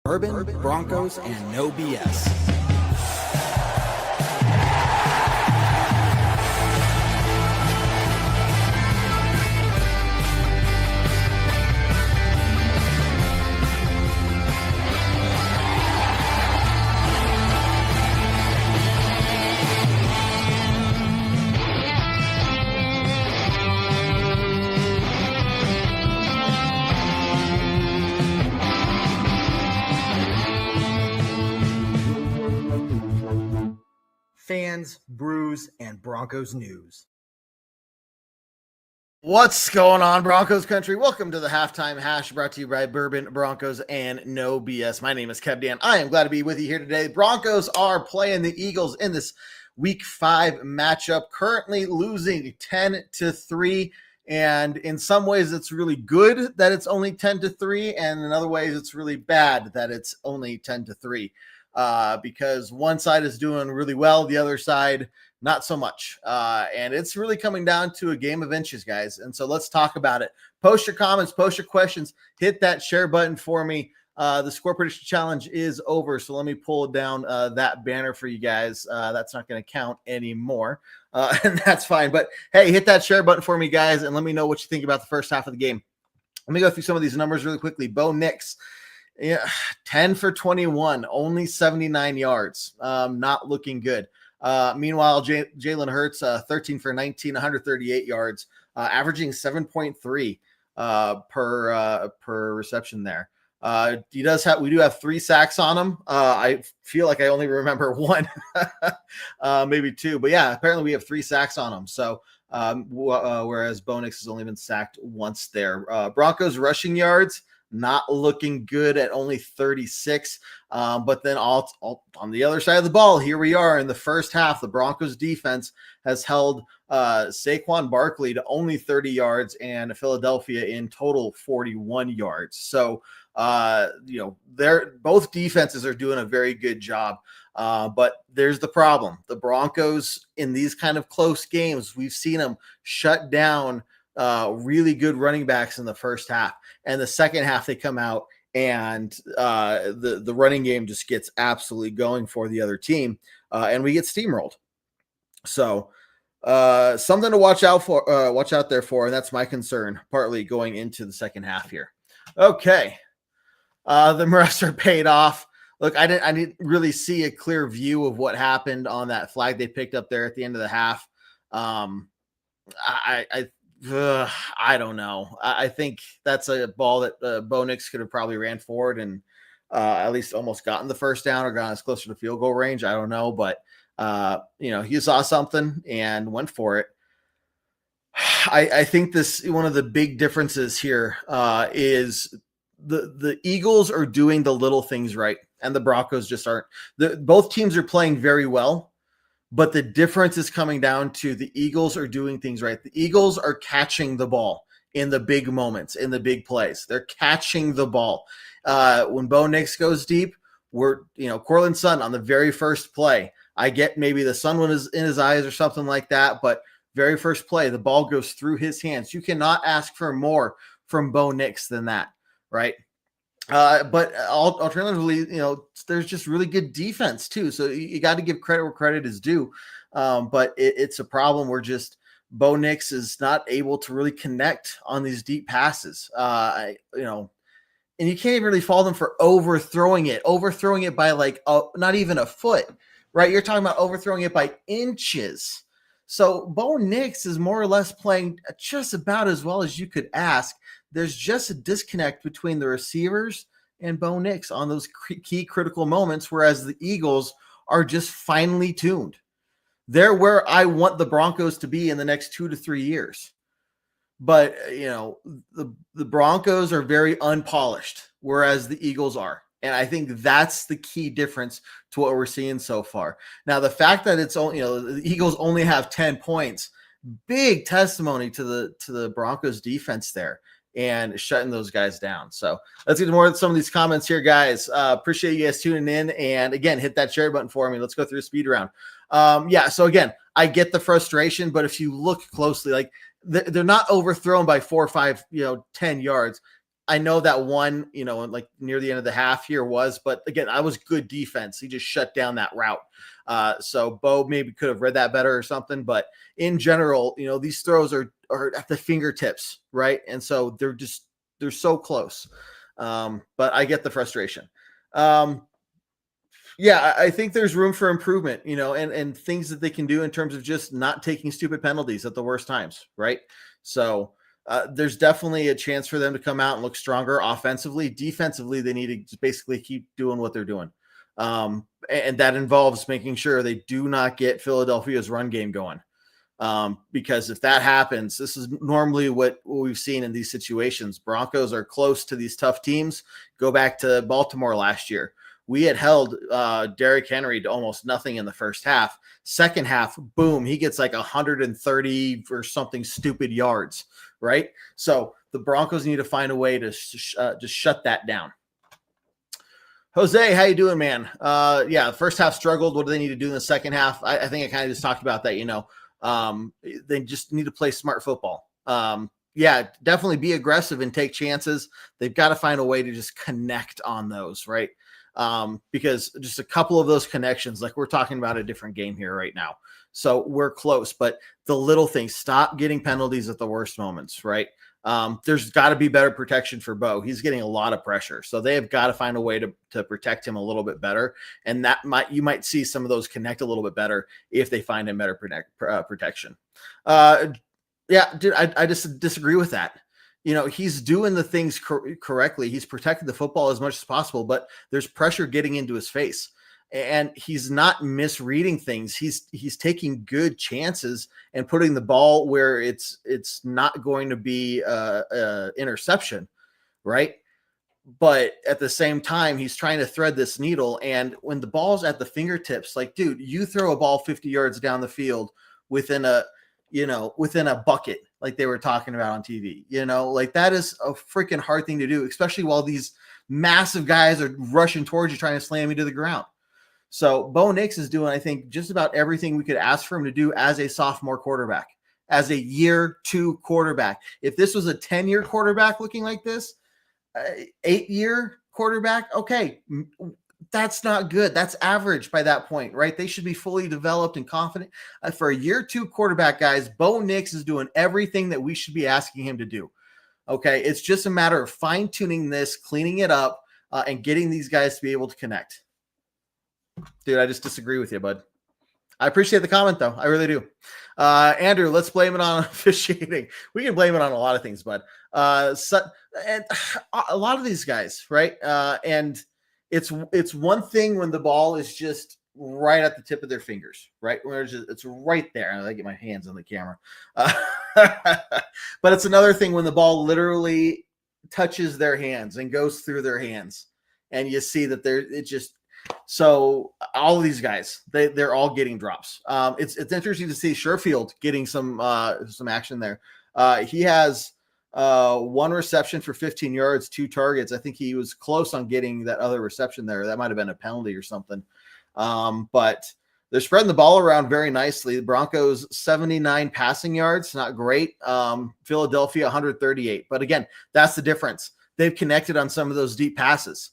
Bourbon, Broncos, and no BS. Fans, brews, and Broncos news. What's going on, Broncos Country? Welcome to the Halftime Hash, brought to you by Bourbon, Broncos, and no BS. My name is 𝐷𝐸𝐿. I am glad to be with you here today. Broncos are playing the Eagles in this Week 5 matchup, currently losing 10-3. And in some ways, it's really good that it's only 10-3, and in other ways, it's really bad that it's only 10-3. Because one side is doing really well, the other side not so much. And it's really coming down to a game of inches, guys. And so let's talk about it. Post your comments, post your questions, hit that share button for me. The score prediction challenge is over, so let me pull down that banner for you guys. That's not going to count anymore, and that's fine. But hey, hit that share button for me, guys, and let me know what you think about the first half of the game. Let me go through some of these numbers really quickly. Bo Nix. Yeah, 10 for 21, only 79 yards. Not looking good. Meanwhile, Jalen Hurts, 13 for 19, 138 yards, averaging 7.3 per reception there. We do have 3 sacks on him. I feel like I only remember 1, maybe 2, but yeah, apparently we have 3 sacks on him. So, whereas Bo Nix has only been sacked once there. Broncos rushing yards, not looking good at only 36. But then all on the other side of the ball, here we are in the first half. The Broncos defense has held Saquon Barkley to only 30 yards and Philadelphia in total 41 yards. So, both defenses are doing a very good job. But there's the problem. The Broncos in these kind of close games, we've seen them shut down really good running backs in the first half, and the second half they come out and the running game just gets absolutely going for the other team, and we get steamrolled. So something to watch out there for, and that's my concern, partly going into the second half here. Okay, the rest are paid off. Look, I didn't really see a clear view of what happened on that flag they picked up there at the end of the half. I don't know. I think that's a ball that Bo Nix could have probably ran forward and at least almost gotten the first down or gotten us closer to field goal range. I don't know, but he saw something and went for it. I think one of the big differences here is the Eagles are doing the little things right, and the Broncos just aren't. Both teams are playing very well. But the difference is coming down to the Eagles are doing things right. The Eagles are catching the ball in the big moments, in the big plays. They're catching the ball. When Bo Nix goes deep, Cortland Sutton on the very first play. I get maybe the sun was in his eyes or something like that, but very first play, the ball goes through his hands. You cannot ask for more from Bo Nix than that, right? But alternatively, there's just really good defense too. So you got to give credit where credit is due. But it's a problem where just Bo Nix is not able to really connect on these deep passes. And you can't even really fault them for overthrowing it by like not even a foot, right? You're talking about overthrowing it by inches. So Bo Nix is more or less playing just about as well as you could ask. There's just a disconnect between the receivers and Bo Nix on those key critical moments, whereas the Eagles are just finely tuned. They're where I want the Broncos to be in the next 2 to 3 years. But, the Broncos are very unpolished, whereas the Eagles are. And I think that's the key difference to what we're seeing so far. Now, the fact that it's only, the Eagles only have 10 points, big testimony to the Broncos defense there and shutting those guys down. So let's get to more of some of these comments here, guys. Appreciate you guys tuning in. And again, hit that share button for me. Let's go through a speed round. So again, I get the frustration, but if you look closely, like they're not overthrown by 4, 5, 10 yards. I know that one, like near the end of the half here but again, I was good defense. He just shut down that route. So Bo maybe could have read that better or something, but in general, these throws are at the fingertips, right? And so they're so close. But I get the frustration. Yeah, I think there's room for improvement, and things that they can do in terms of just not taking stupid penalties at the worst times, right? So there's definitely a chance for them to come out and look stronger offensively. Defensively, they need to just basically keep doing what they're doing. And that involves making sure they do not get Philadelphia's run game going. Because if that happens, this is normally what we've seen in these situations. Broncos are close to these tough teams. Go back to Baltimore last year. We had held Derrick Henry to almost nothing in the first half. Second half, boom, he gets like 130 or something stupid yards, right? So the Broncos need to find a way to just shut that down. Jose, how you doing, man? Yeah, the first half struggled. What do they need to do in the second half? I think I kind of just talked about that, they just need to play smart football. Yeah, definitely be aggressive and take chances. They've got to find a way to just connect on those, right? Because just a couple of those connections, like we're talking about a different game here right now. So we're close, but the little things, stop getting penalties at the worst moments, right? There's got to be better protection for Bo. He's getting a lot of pressure. So they have got to find a way to protect him a little bit better. And you might see some of those connect a little bit better if they find him better protection. Yeah, dude, I just disagree with that. He's doing the things correctly. He's protecting the football as much as possible, but there's pressure getting into his face. And he's not misreading things. He's taking good chances and putting the ball where it's not going to be a interception, right? But at the same time, he's trying to thread this needle. And when the ball's at the fingertips, like, dude, you throw a ball 50 yards down the field within a bucket, like they were talking about on TV, like that is a freaking hard thing to do, especially while these massive guys are rushing towards you, trying to slam you to the ground. So Bo Nix is doing, I think, just about everything we could ask for him to do as a sophomore quarterback, as a year 2 quarterback. If this was a 10-year quarterback looking like this, 8-year quarterback, okay, that's not good. That's average by that point, right? They should be fully developed and confident. For a year 2 quarterback, guys, Bo Nix is doing everything that we should be asking him to do. Okay, it's just a matter of fine-tuning this, cleaning it up, and getting these guys to be able to connect. Dude, I just disagree with you, bud. I appreciate the comment, though. I really do. Andrew, let's blame it on officiating. We can blame it on a lot of things, bud. And a lot of these guys, right? And it's one thing when the ball is just right at the tip of their fingers, right? Where it's right there. I get my hands on the camera. But it's another thing when the ball literally touches their hands and goes through their hands. And you see that so all of these guys, they're all getting drops. It's interesting to see Sherfield getting some action there. He has 1 reception for 15 yards, 2 targets. I think he was close on getting that other reception there. That might have been a penalty or something. But they're spreading the ball around very nicely. The Broncos 79 passing yards, not great. Philadelphia 138. But again, that's the difference. They've connected on some of those deep passes.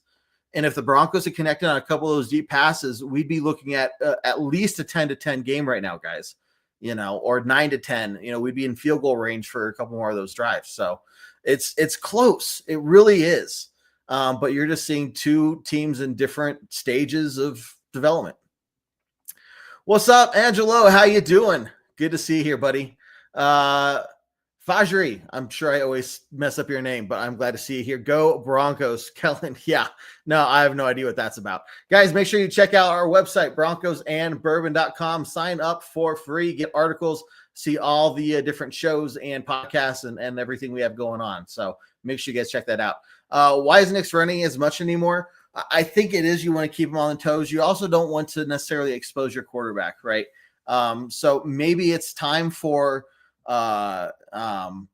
And if the Broncos had connected on a couple of those deep passes, we'd be looking at least a 10-10 game right now, guys, or 9-10, we'd be in field goal range for a couple more of those drives. So it's close. It really is. But you're just seeing 2 teams in different stages of development. What's up, Angelo? How you doing? Good to see you here, buddy. Fajri, I'm sure I always mess up your name, but I'm glad to see you here. Go Broncos, Kellen. Yeah, no, I have no idea what that's about. Guys, make sure you check out our website, broncosandbourbon.com. Sign up for free, get articles, see all the different shows and podcasts and everything we have going on. So make sure you guys check that out. Why is Nick's running as much anymore? I think it is you want to keep him on the toes. You also don't want to necessarily expose your quarterback, right? So maybe it's time for them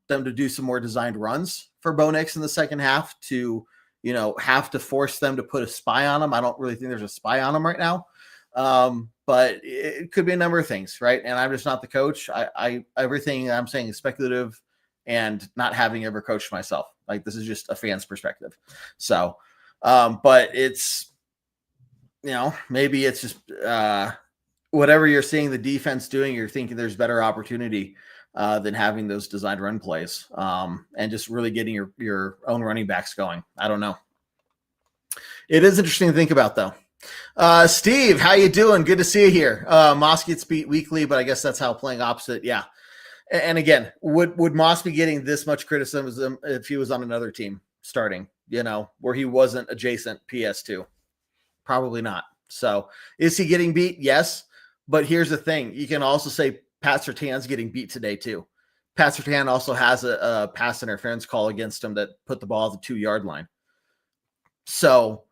to do some more designed runs for Bo Nix in the second half to, have to force them to put a spy on him. I don't really think there's a spy on him right now. But it could be a number of things, right? And I'm just not the coach. Everything I'm saying is speculative and not having ever coached myself. Like, this is just a fan's perspective. So, but it's, maybe it's just whatever you're seeing the defense doing, you're thinking there's better opportunity than having those designed run plays and just really getting your own running backs going. I don't know. It is interesting to think about, though. Steve, how you doing? Good to see you here. Moss gets beat weekly, but I guess that's how playing opposite. Yeah. And again, would Moss be getting this much criticism if he was on another team starting, where he wasn't adjacent PS2? Probably not. So is he getting beat? Yes. But here's the thing. You can also say Pat Surtain's getting beat today too. Pat Surtain also has a pass interference call against him that put the ball at the 2-yard line. So,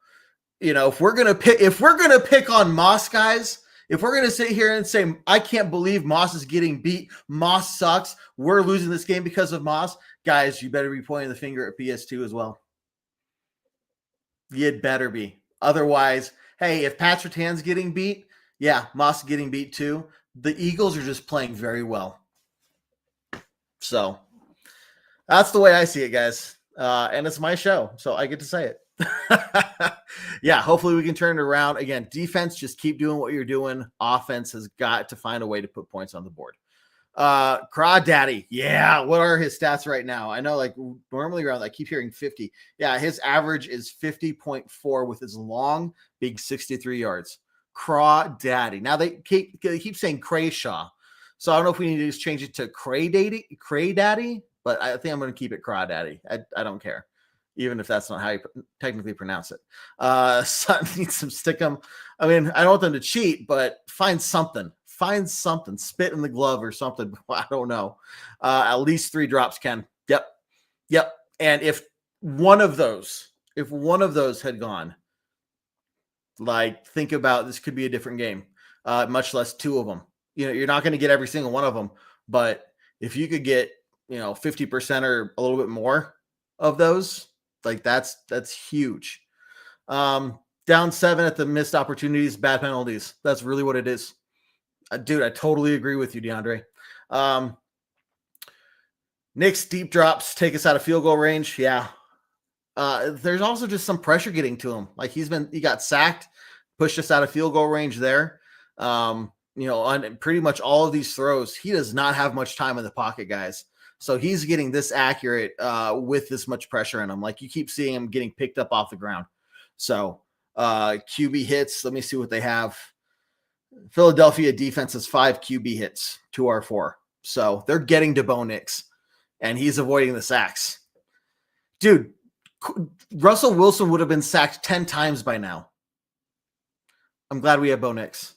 if we're going to pick on Moss, guys, if we're going to sit here and say, I can't believe Moss is getting beat, Moss sucks, we're losing this game because of Moss, guys, you better be pointing the finger at PS2 as well. You'd better be. Otherwise, hey, if Pat Surtain's getting beat, yeah, Moss is getting beat too. The Eagles are just playing very well. So that's the way I see it, guys. And it's my show, so I get to say it. Yeah, hopefully we can turn it around. Again, defense, just keep doing what you're doing. Offense has got to find a way to put points on the board. Crawdaddy, yeah, what are his stats right now? I know, like, normally around, I keep hearing 50. Yeah, his average is 50.4 with his long, big 63 yards. Crawdaddy. Now they keep saying Crayshaw, so I don't know if we need to just change it to Craydaddy, but I think I'm going to keep it Crawdaddy. I don't care, even if that's not how you technically pronounce it. Sutton needs some stickum. I mean, I don't want them to cheat, but find something. Spit in the glove or something. I don't know. At least 3 drops, Ken. Yep. And if one of those had gone, like, think about, this could be a different game, much less 2 of them. You're not going to get every single one of them, but if you could get, 50% or a little bit more of those, like, that's huge. Down 7 at the missed opportunities, bad penalties. That's really what it is. Dude, I totally agree with you, DeAndre. Nick's deep drops take us out of field goal range. Yeah. There's also just some pressure getting to him. Like, he got sacked, pushed us out of field goal range there. On pretty much all of these throws, he does not have much time in the pocket, guys. So he's getting this accurate with this much pressure in him. Like, you keep seeing him getting picked up off the ground. So QB hits, let me see what they have. Philadelphia defense has 5 QB hits to our 4. So they're getting to Bo Nix, and he's avoiding the sacks. Dude, Russell Wilson would have been sacked 10 times by now. I'm glad we have Bo Nix.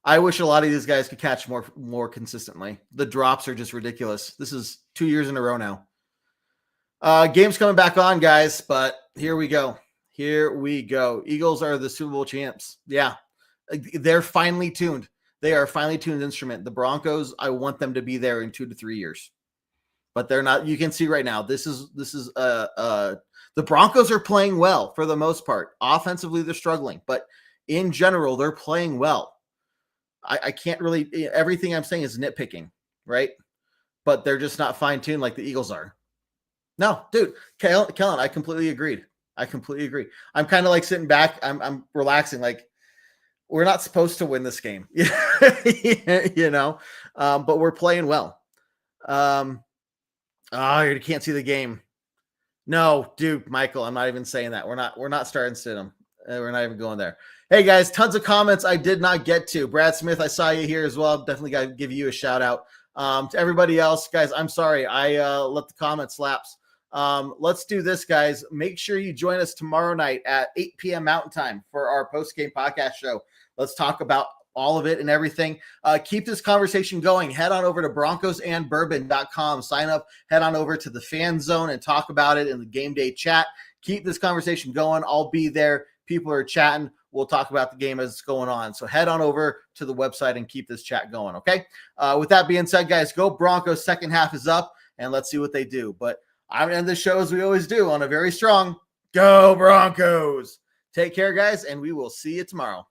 I wish a lot of these guys could catch more consistently. The drops are just ridiculous. This is 2 years in a row now. Game's coming back on, guys, but here we go. Eagles are the Super Bowl champs. Yeah, they're finely tuned. They are a finely tuned instrument. The Broncos, I want them to be there in 2 to 3 years, but they're not. You can see right now, this is the Broncos are playing well for the most part. Offensively, they're struggling, but in general, they're playing well. I can't really, everything I'm saying is nitpicking, right? But they're just not fine tuned like the Eagles are. No, dude, Kellen, I completely agree. I'm kind of like sitting back. I'm relaxing. Like, we're not supposed to win this game, but we're playing well. You can't see the game. No, dude, Michael, I'm not even saying that. We're not starting Stidham. We're not even going there. Hey guys, tons of comments I did not get to. Brad Smith, I saw you here as well. Definitely got to give you a shout out. To everybody else, guys, I'm sorry. I let the comments lapse. Let's do this, guys. Make sure you join us tomorrow night at 8 p.m. Mountain Time for our post-game podcast show. Let's talk about all of it and everything. Keep this conversation going. Head on over to broncosandbourbon.com. Sign up. Head on over to the fan zone and talk about it in the game day chat. Keep this conversation going. I'll be there. People are chatting. We'll talk about the game as it's going on. So head on over to the website and keep this chat going, okay? With that being said, guys, go Broncos. Second half is up, and let's see what they do. But I'm going to end the show as we always do on a very strong Go Broncos. Take care, guys, and we will see you tomorrow.